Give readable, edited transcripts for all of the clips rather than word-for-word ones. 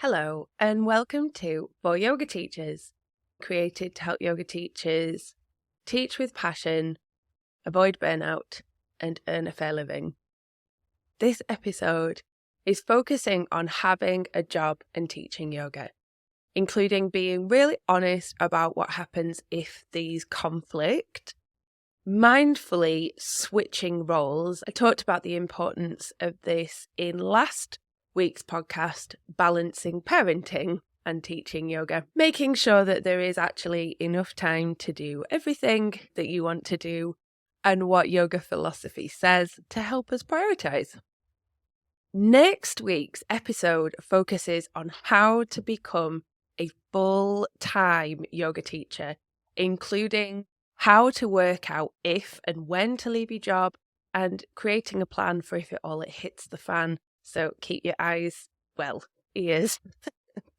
Hello, and welcome to For Yoga Teachers, created to help yoga teachers teach with passion, avoid burnout, and earn a fair living. This episode is focusing on having a job and teaching yoga, including being really honest about what happens if these conflict, mindfully switching roles. I talked about the importance of this in last week's podcast, Balancing Parenting and Teaching Yoga, making sure that there is actually enough time to do everything that you want to do and what yoga philosophy says to help us prioritize. Next week's episode focuses on how to become a full-time yoga teacher, including how to work out if and when to leave your job and creating a plan for if it hits the fan. So keep your ears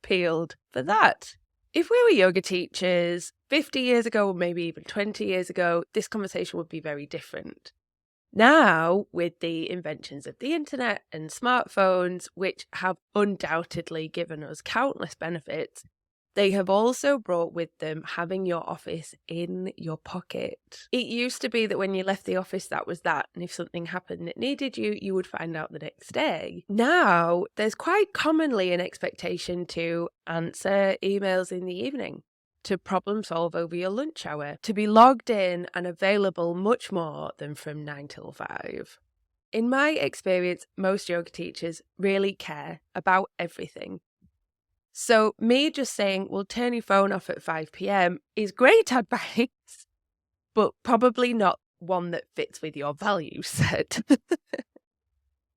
peeled for that. If we were yoga teachers 50 years ago, or maybe even 20 years ago, this conversation would be very different. Now, with the inventions of the internet and smartphones, which have undoubtedly given us countless benefits, they have also brought with them having your office in your pocket. It used to be that when you left the office, that was that. And if something happened that needed you, you would find out the next day. Now, there's quite commonly an expectation to answer emails in the evening, to problem solve over your lunch hour, to be logged in and available much more than from 9 till 5. In my experience, most yoga teachers really care about everything. So me just saying, well, turn your phone off at 5 p.m. is great advice, but probably not one that fits with your value set.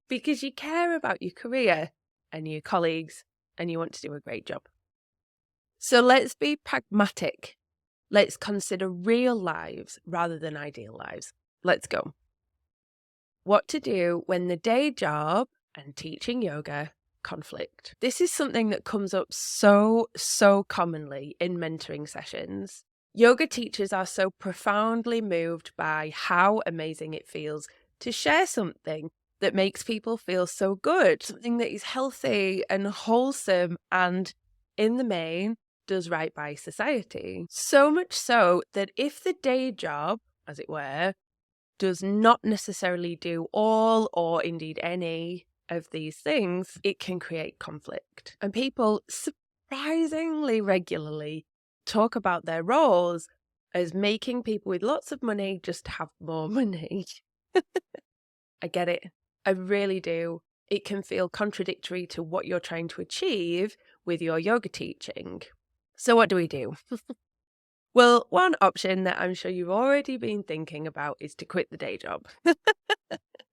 Because you care about your career and your colleagues and you want to do a great job. So let's be pragmatic. Let's consider real lives rather than ideal lives. Let's go. What to do when the day job and teaching yoga conflict. This is something that comes up so commonly in mentoring sessions. Yoga teachers are so profoundly moved by how amazing it feels to share something that makes people feel so good, something that is healthy and wholesome and, in the main, does right by society. So much so that if the day job, as it were, does not necessarily do all or indeed any of these things, it can create conflict. And people surprisingly regularly talk about their roles as making people with lots of money just have more money. I get it. I really do. It can feel contradictory to what you're trying to achieve with your yoga teaching. So what do we do? Well, one option that I'm sure you've already been thinking about is to quit the day job.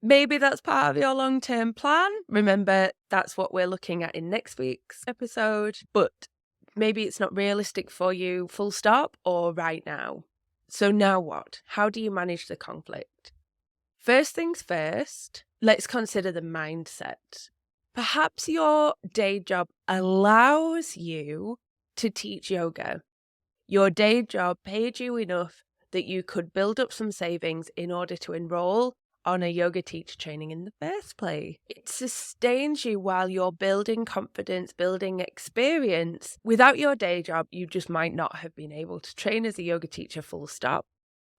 Maybe that's part of your long-term plan. Remember, that's what we're looking at in next week's episode. But maybe it's not realistic for you full stop or right now. So now what? How do you manage the conflict? First things first, let's consider the mindset. Perhaps your day job allows you to teach yoga. Your day job paid you enough that you could build up some savings in order to enroll on a yoga teacher training in the first place. It sustains you while you're building confidence, building experience. Without your day job, you just might not have been able to train as a yoga teacher full stop,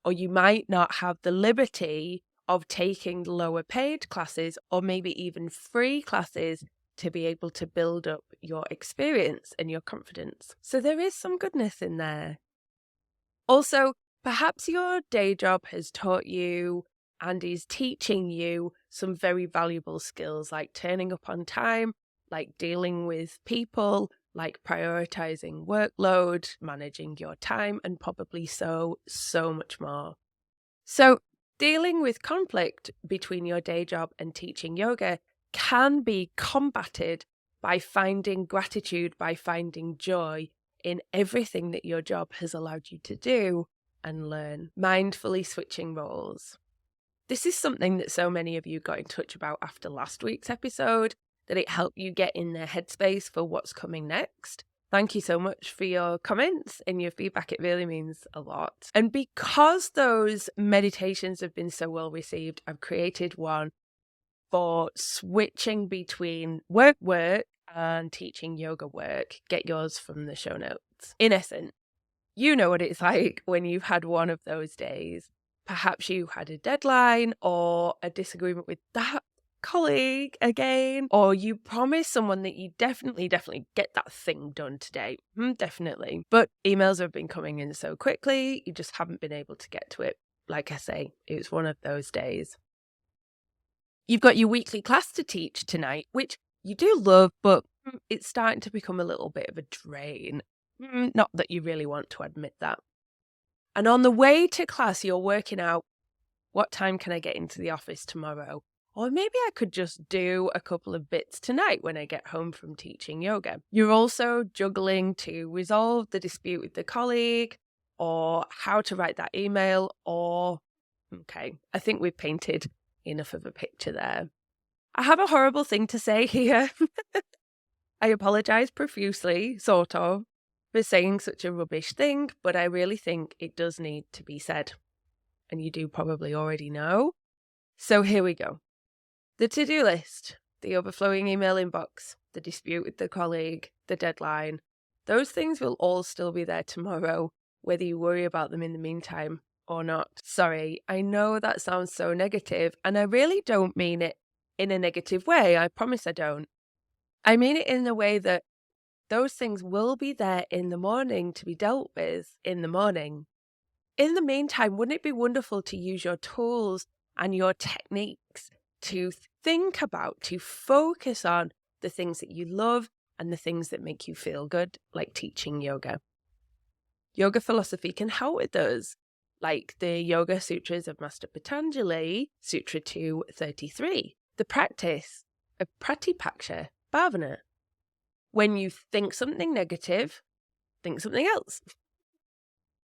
or you might not have the liberty of taking lower paid classes or maybe even free classes to be able to build up your experience and your confidence. So there is some goodness in there. Also, perhaps your day job has taught you and is teaching you some very valuable skills like turning up on time, like dealing with people, like prioritizing workload, managing your time, and probably so much more. So dealing with conflict between your day job and teaching yoga can be combated by finding gratitude, by finding joy in everything that your job has allowed you to do and learn. Mindfully switching roles. This is something that so many of you got in touch about after last week's episode, that it helped you get in their headspace for what's coming next. Thank you so much for your comments and your feedback. It really means a lot. And because those meditations have been so well received, I've created one for switching between work and teaching yoga work, get yours from the show notes. In essence, you know what it's like when you've had one of those days. Perhaps you had a deadline or a disagreement with that colleague again, or you promised someone that you definitely get that thing done today. Definitely. But emails have been coming in so quickly, you just haven't been able to get to it. Like I say, it was one of those days. You've got your weekly class to teach tonight, which you do love, but it's starting to become a little bit of a drain. Not that you really want to admit that. And on the way to class, you're working out, what time can I get into the office tomorrow? Or maybe I could just do a couple of bits tonight when I get home from teaching yoga. You're also juggling to resolve the dispute with the colleague, or how to write that email, or, okay, I think we've painted enough of a picture there. I have a horrible thing to say here. I apologise profusely, sort of, for saying such a rubbish thing, but I really think it does need to be said. And you do probably already know. So here we go. The to-do list, the overflowing email inbox, the dispute with the colleague, the deadline, those things will all still be there tomorrow, whether you worry about them in the meantime or not. Sorry, I know that sounds so negative, and I really don't mean it in a negative way. I promise I don't. I mean it in the way that those things will be there in the morning to be dealt with in the morning. In the meantime, wouldn't it be wonderful to use your tools and your techniques to think about, to focus on the things that you love and the things that make you feel good, like teaching yoga? Yoga philosophy can help with those, like the Yoga Sutras of Master Patanjali, Sutra 233, the practice of Pratipaksha Bhavana. When you think something negative, think something else.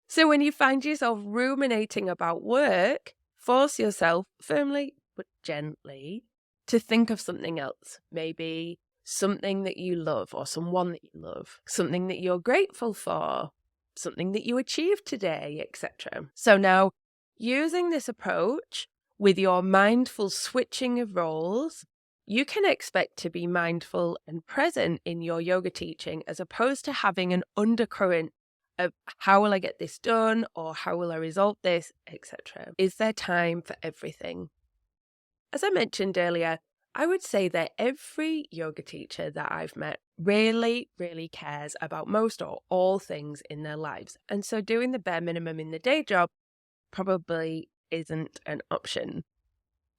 So when you find yourself ruminating about work, force yourself firmly but gently to think of something else. Maybe something that you love, or someone that you love, something that you're grateful for, something that you achieved today, etc. So now, using this approach with your mindful switching of roles, you can expect to be mindful and present in your yoga teaching, as opposed to having an undercurrent of how will I get this done, or how will I resolve this, etc. Is there time for everything? As I mentioned earlier, I would say that every yoga teacher that I've met really cares about most or all things in their lives. And so doing the bare minimum in the day job probably isn't an option.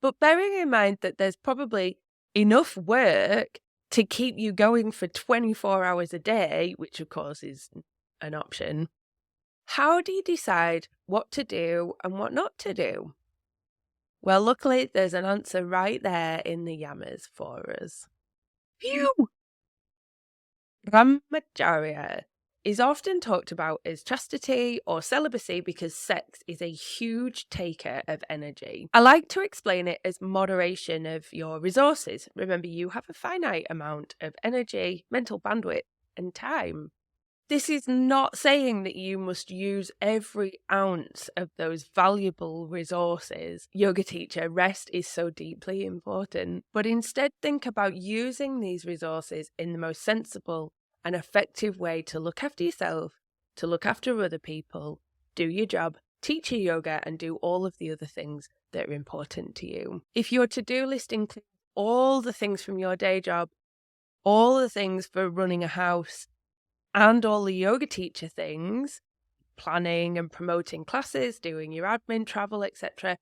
But bearing in mind that there's probably enough work to keep you going for 24 hours a day, which of course is an option, how do you decide what to do and what not to do? Well, luckily, there's an answer right there in the yamas for us. Phew! Brahmacharya is often talked about as chastity or celibacy because sex is a huge taker of energy. I like to explain it as moderation of your resources. Remember, you have a finite amount of energy, mental bandwidth, and time. This is not saying that you must use every ounce of those valuable resources. Yoga teacher, rest is so deeply important, but instead think about using these resources in the most sensible and effective way to look after yourself, to look after other people, do your job, teach your yoga, and do all of the other things that are important to you. If your to-do list includes all the things from your day job, all the things for running a house, and all the yoga teacher things, planning and promoting classes, doing your admin, travel, etc.,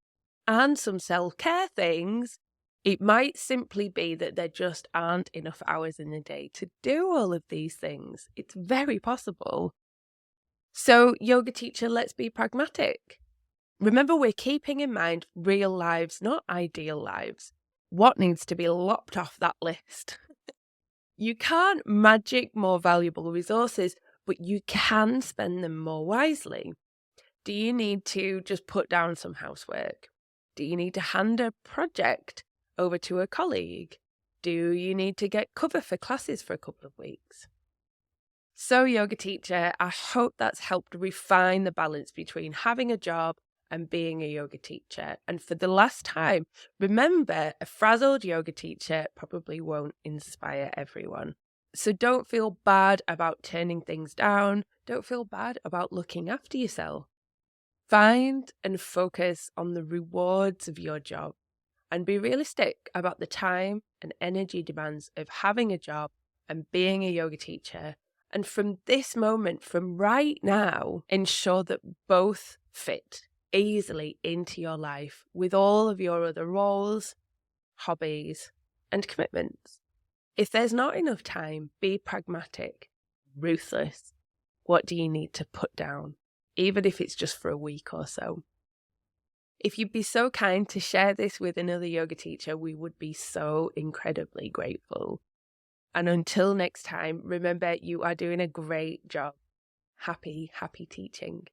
and some self-care things, it might simply be that there just aren't enough hours in the day to do all of these things. It's very possible. So, yoga teacher, let's be pragmatic. Remember, we're keeping in mind real lives, not ideal lives. What needs to be lopped off that list? You can't magic more valuable resources, but you can spend them more wisely. Do you need to just put down some housework? Do you need to hand a project over to a colleague? Do you need to get cover for classes for a couple of weeks? So, yoga teacher, I hope that's helped refine the balance between having a job and being a yoga teacher. And for the last time, remember, a frazzled yoga teacher probably won't inspire everyone. So don't feel bad about turning things down. Don't feel bad about looking after yourself. Find and focus on the rewards of your job and be realistic about the time and energy demands of having a job and being a yoga teacher. And from this moment, from right now, ensure that both fit easily into your life with all of your other roles, hobbies, and commitments. If there's not enough time, be pragmatic, ruthless. What do you need to put down, even if it's just for a week or so? If you'd be so kind to share this with another yoga teacher, we would be so incredibly grateful. And until next time, remember, you are doing a great job. Happy teaching.